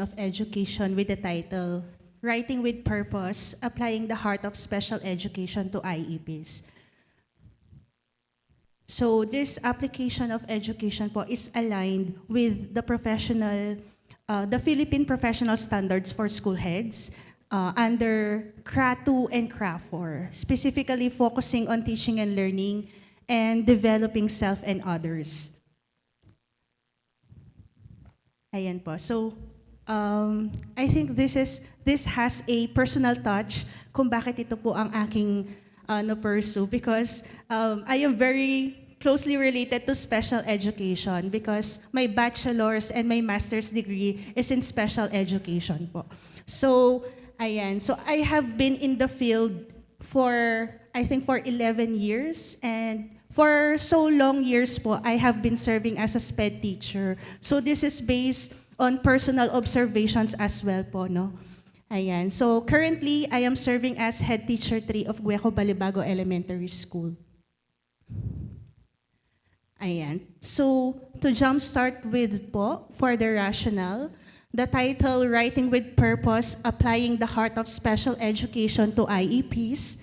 of education with the title Writing with Purpose, Applying the Heart of Special Education to IEPs. So this application of education po is aligned with the Philippine Professional Standards for School Heads under CRA 2 and CRA 4, specifically focusing on teaching and learning and developing self and others. Ayan po. So, I think this has a personal touch kung bakit ito po ang aking pursue because I am very closely related to special education because my bachelor's and my master's degree is in special education po. So, ayan. So, I have been in the field for 11 years and for so long years po, I have been serving as a SPED teacher. So this is based on personal observations as well po, no? Ayan. So currently, I am serving as Head Teacher 3 of Gueco Balibago Elementary School. Ayan. So to jumpstart with po, for the rationale, the title, Writing with Purpose, Applying the Heart of Special Education to IEPs,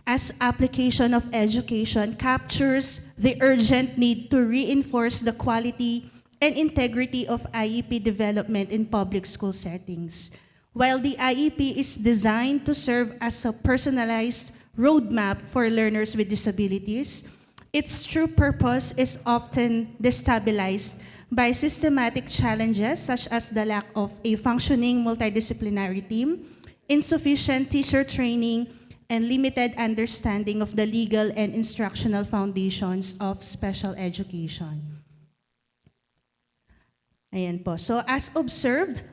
as application of education captures the urgent need to reinforce the quality and integrity of IEP development in public school settings. While the IEP is designed to serve as a personalized roadmap for learners with disabilities, its true purpose is often destabilized by systematic challenges such as the lack of a functioning multidisciplinary team, insufficient teacher training, and limited understanding of the legal and instructional foundations of special education. Ayan po. So as observed,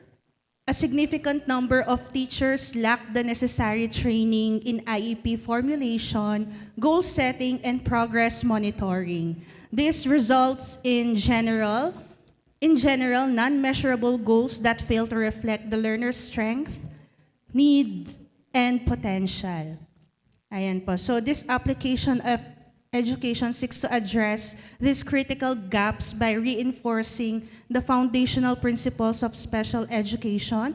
a significant number of teachers lack the necessary training in IEP formulation, goal setting, and progress monitoring. This results in general, non-measurable goals that fail to reflect the learner's strength, needs, and potential. Ayan po. So this application of education seeks to address these critical gaps by reinforcing the foundational principles of special education,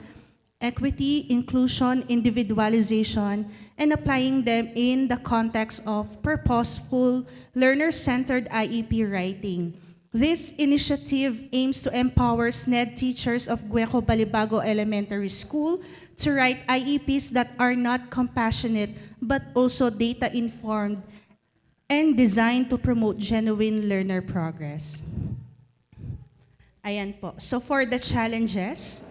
equity, inclusion, individualization, and applying them in the context of purposeful, learner-centered IEP writing. This initiative aims to empower SNED teachers of Gueco Balibago Elementary School to write IEPs that are not compassionate but also data-informed and designed to promote genuine learner progress. Ayan po. So for the challenges,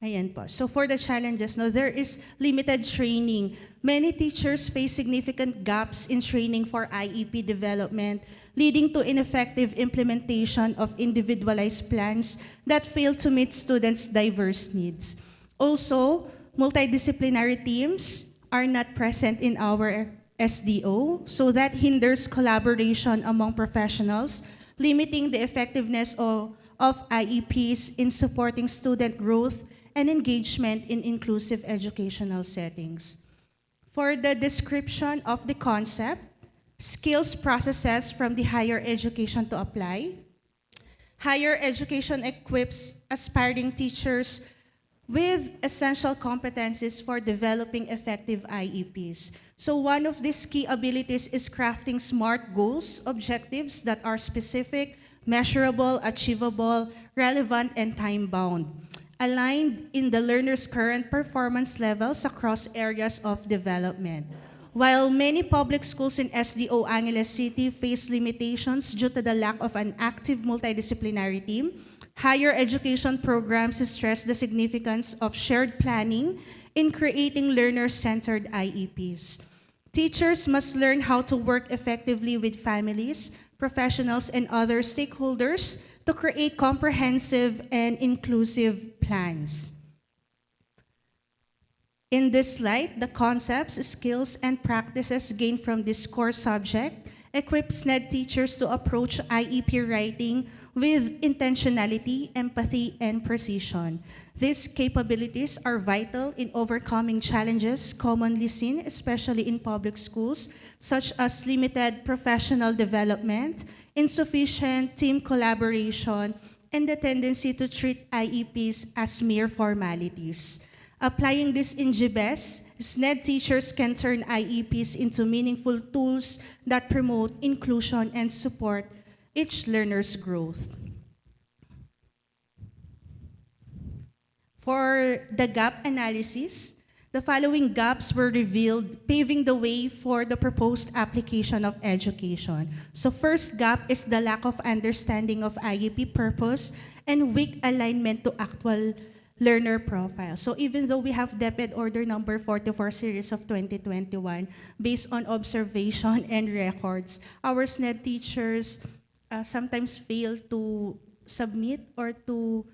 ayan po. So for the challenges, no, there is limited training. Many teachers face significant gaps in training for IEP development, leading to ineffective implementation of individualized plans that fail to meet students' diverse needs. Also, multidisciplinary teams are not present in our SDO, so that hinders collaboration among professionals, limiting the effectiveness of IEPs in supporting student growth and engagement in inclusive educational settings. For the description of the concept, skills processes from the higher education to apply. Higher education equips aspiring teachers with essential competencies for developing effective IEPs. So one of these key abilities is crafting SMART goals, objectives that are specific, measurable, achievable, relevant, and time-bound, aligned in the learner's current performance levels across areas of development. While many public schools in SDO Angeles City face limitations due to the lack of an active multidisciplinary team, higher education programs stress the significance of shared planning in creating learner-centered IEPs. Teachers must learn how to work effectively with families, professionals, and other stakeholders to create comprehensive and inclusive plans. In this slide, the concepts, skills, and practices gained from this core subject equip SNED teachers to approach IEP writing with intentionality, empathy, and precision. These capabilities are vital in overcoming challenges commonly seen, especially in public schools, such as limited professional development, insufficient team collaboration, and the tendency to treat IEPs as mere formalities. Applying this in GBES, SNED teachers can turn IEPs into meaningful tools that promote inclusion and support each learner's growth. For the gap analysis, the following gaps were revealed, paving the way for the proposed application of education. So first gap is the lack of understanding of IEP purpose and weak alignment to actual learner profile. So even though we have DepEd Order number 44 series of 2021, based on observation and records, our SNED teachers sometimes fail to submit or to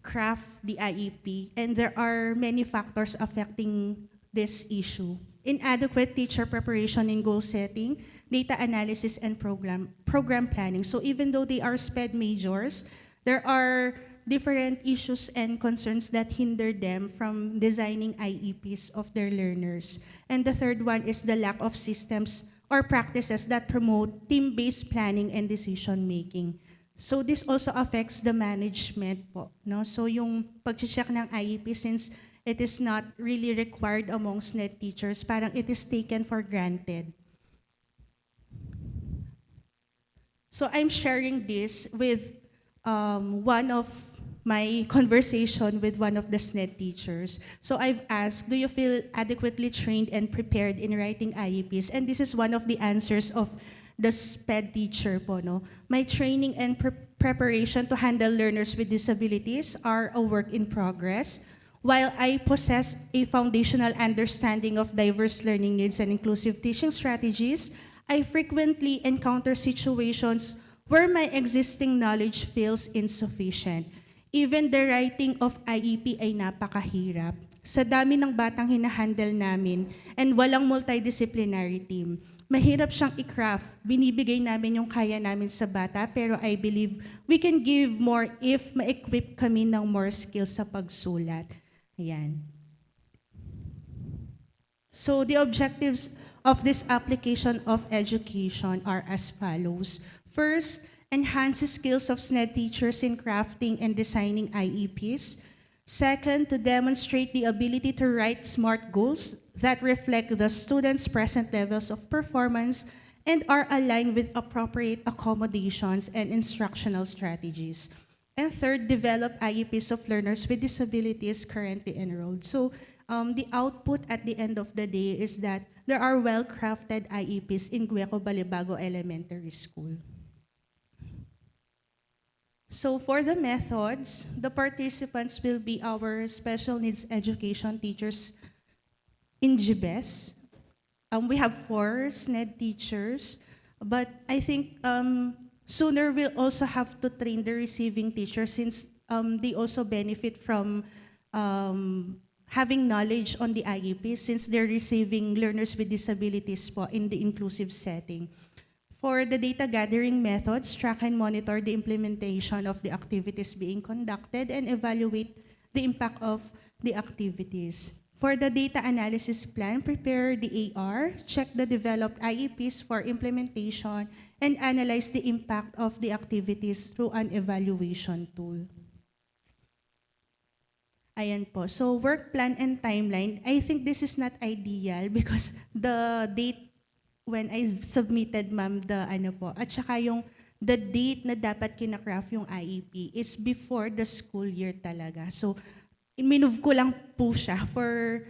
craft the IEP, and there are many factors affecting this issue. Inadequate teacher preparation in goal setting, data analysis, and program planning. So even though they are SPED majors, there are different issues and concerns that hinder them from designing IEPs of their learners. And the third one is the lack of systems or practices that promote team-based planning and decision-making. So this also affects the management po, no? So yung pag-check ng IEP, since it is not really required among SNED teachers, parang it is taken for granted. So I'm sharing this with one of my conversation with one of the SNED teachers. So I've asked, do you feel adequately trained and prepared in writing IEPs? And this is one of the answers of the SPED teacher po, no? My training and preparation to handle learners with disabilities are a work in progress. While I possess a foundational understanding of diverse learning needs and inclusive teaching strategies, I frequently encounter situations where my existing knowledge feels insufficient. Even the writing of IEP ay napakahirap. Sa dami ng batang hinahandle namin and walang multidisciplinary team, mahirap siyang i-craft. Binibigay namin yung kaya namin sa bata, pero I believe we can give more if ma-equip kami ng more skills sa pagsulat. Ayan. So the objectives of this application of education are as follows. First, enhance the skills of SNED teachers in crafting and designing IEPs. Second, to demonstrate the ability to write SMART goals that reflect the students' present levels of performance and are aligned with appropriate accommodations and instructional strategies. And third, develop IEPs of learners with disabilities currently enrolled. So the output at the end of the day is that there are well-crafted IEPs in Gueco Balibago Elementary School. So for the methods, the participants will be our special needs education teachers in GBES. We have 4 SNED teachers, but I think sooner we'll also have to train the receiving teachers, since they also benefit from having knowledge on the IEP, since they're receiving learners with disabilities po in the inclusive setting. For the data gathering methods, track and monitor the implementation of the activities being conducted and evaluate the impact of the activities. For the data analysis plan, prepare the AR, check the developed IEPs for implementation, and analyze the impact of the activities through an evaluation tool. Ayan po. So work plan and timeline, I think this is not ideal because the date when I submitted, ma'am, the ano po, at saka yung the date na dapat kinakraft yung IEP is before the school year talaga. So, minove ko lang po siya for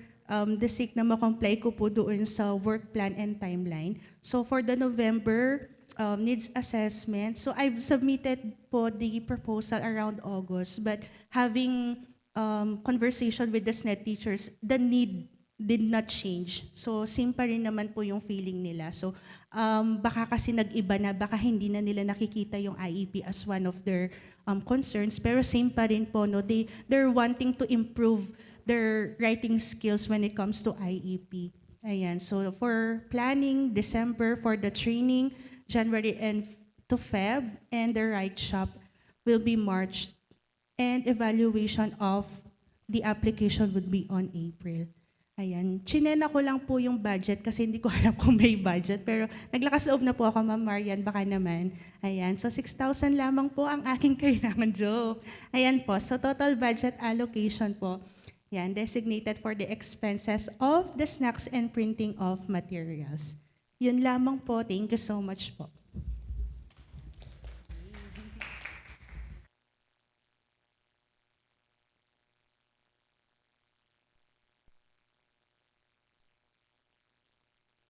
the sake na makomply ko po doon sa work plan and timeline. So, for the November needs assessment, so I've submitted po the proposal around August, but having conversation with the SNED teachers, the need did not change. So, same pa rin naman po yung feeling nila. So, baka kasi nag-iba na, baka hindi na nila nakikita yung IEP as one of their concerns, pero same pa rin po, no? They're wanting to improve their writing skills when it comes to IEP. Ayan, so for planning, December, for the training, January and to Feb, and the right shop will be March, and evaluation of the application would be on April. Ayan. Chinena ko lang po yung budget kasi hindi ko alam kung may budget. Pero naglakas loob na po ako, Ma'am Marian, baka naman. Ayan. So 6,000 lamang po ang aking kailangan, joke. Ayan po. So total budget allocation po. Yan, designated for the expenses of the snacks and printing of materials. Yun lamang po. Thank you so much po.